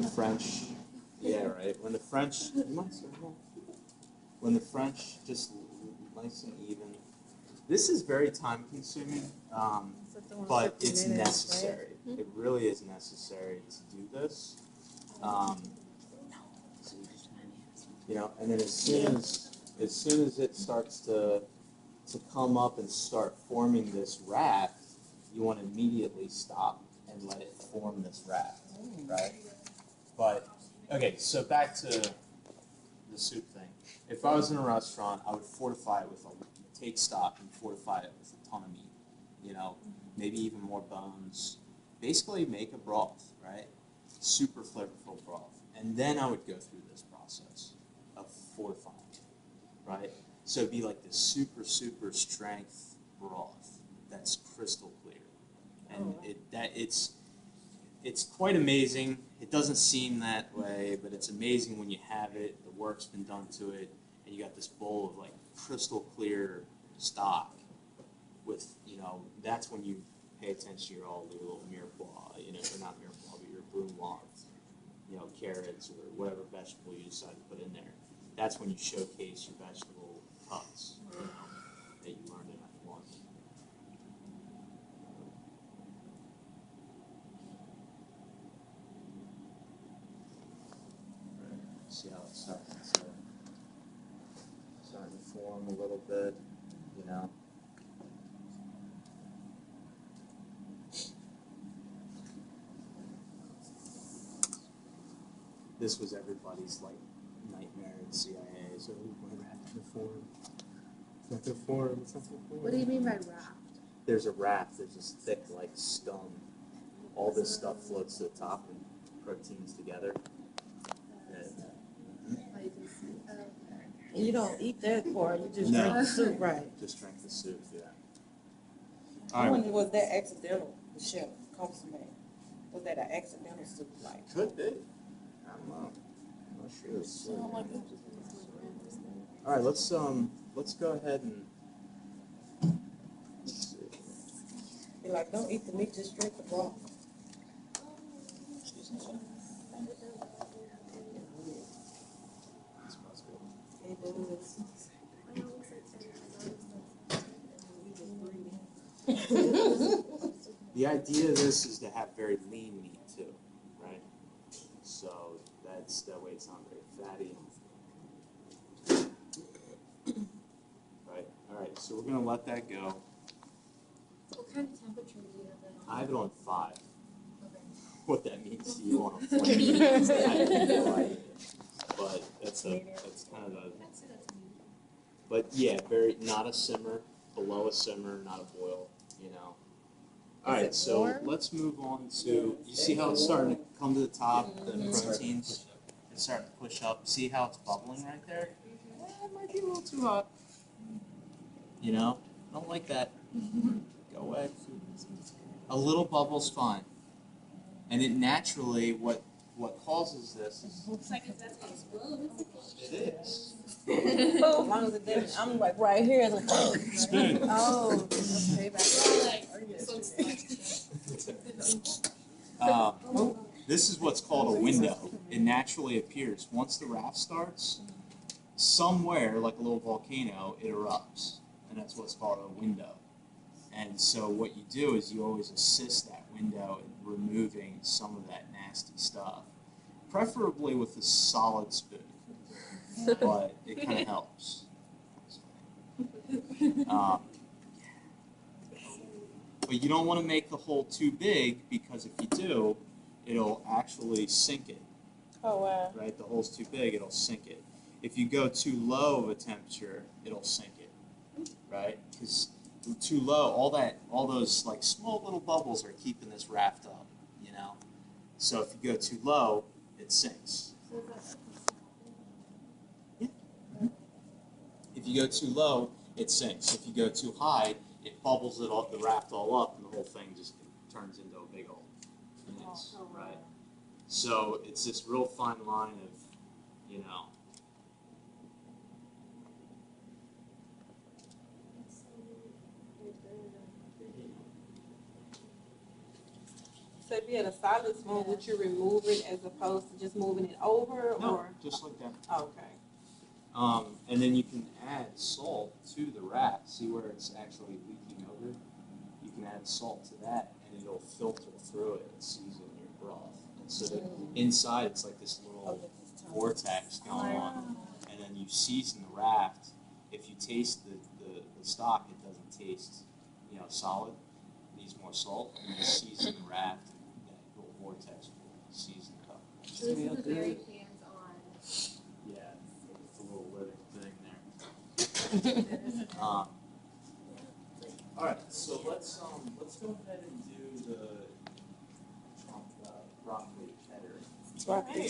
French, yeah, right. When the French, just nice and even. This is very time consuming, but it's necessary. Right? It really is necessary to do this. You know, and then as soon as it starts to come up and start forming this raft, you want to immediately stop and let it form this raft, right? But okay, so back to the soup thing. If I was in a restaurant, I would fortify it with take stock and fortify it with a ton of meat. You know, maybe even more bones. Basically, make a broth, right? Super flavorful broth, and then I would go through this process of fortifying it, right? So it'd be like this super strength broth that's crystal clear, and it's quite amazing. It doesn't seem that way, but it's amazing when you have it. The work's been done to it, and you got this bowl of like crystal clear stock. With that's when you pay attention to your little mirepoix, or not mirepoix, but your brunoise, carrots or whatever vegetable you decide to put in there. That's when you showcase your vegetable cuts that you learned in F1. See how it's starting to form a little bit, This was everybody's nightmare in CIA. So my raft to form. It's not gonna form. It's not gonna form. What do you mean by raft? There's a raft. There's this thick scum. All this stuff floats to the top and proteins together. You don't eat that part. You just drink the soup, right? Just drink the soup. Yeah. I wonder, was that accidental? The chef consommé. Was that an accidental soup? Could be. I don't know. I'm not sure. All right, let's go ahead and. Let's see. Be like, don't eat the meat, just drink the broth. The idea of this is to have very lean meat too, right? So that way it's not very fatty. Right. All right. So we're gonna let that go. What kind of temperature do you have that on? I have it on 5. Okay. What that means to you on a flame, I have no idea. But that's kind of a. But yeah, not a simmer, below a simmer, not a boil. All right, so let's move on to. You see how it's starting to come to the top, the proteins. It's starting to push up. See how it's bubbling right there? It might be a little too hot. I don't like that. Go away. A little bubble's fine. And it naturally, what causes this is. Looks like it's that's explode. It is. As long as it doesn't, I'm like right here. Spin. Oh, okay. This is what's called a window. It naturally appears. Once the raft starts, somewhere, like a little volcano, it erupts. And that's what's called a window. And so what you do is you always assist that window in removing some of that nasty stuff. Preferably with a solid spoon. But it kind of helps. But you don't want to make the hole too big, because if you do, it'll actually sink it. Oh, wow. Right? The hole's too big, it'll sink it. If you go too low of a temperature, it'll sink it. Right? Because too low, all those small little bubbles are keeping this raft up, So if you go too low, it sinks. Yeah. If you go too low, it sinks. If you go too high, it bubbles the raft all up, and the whole thing just turns into a big old mess, right? So it's this real fine line of, So it be at a solid spoon, would you remove it as opposed to just moving it over, No, or? just like that. Okay. And then you can add salt to the rat. See where it's actually leaking over? You can add salt to that, and it'll filter through it and season your broth. And so that inside, it's like this little vortex going on. And then you season the raft. If you taste the stock, it doesn't taste, solid. It needs more salt. And you season the raft, and that little vortex will season it up. So this is a very hands-on. Yeah, it's a little living thing there. All right, so let's go ahead and do the broccoli cheddar. Broccoli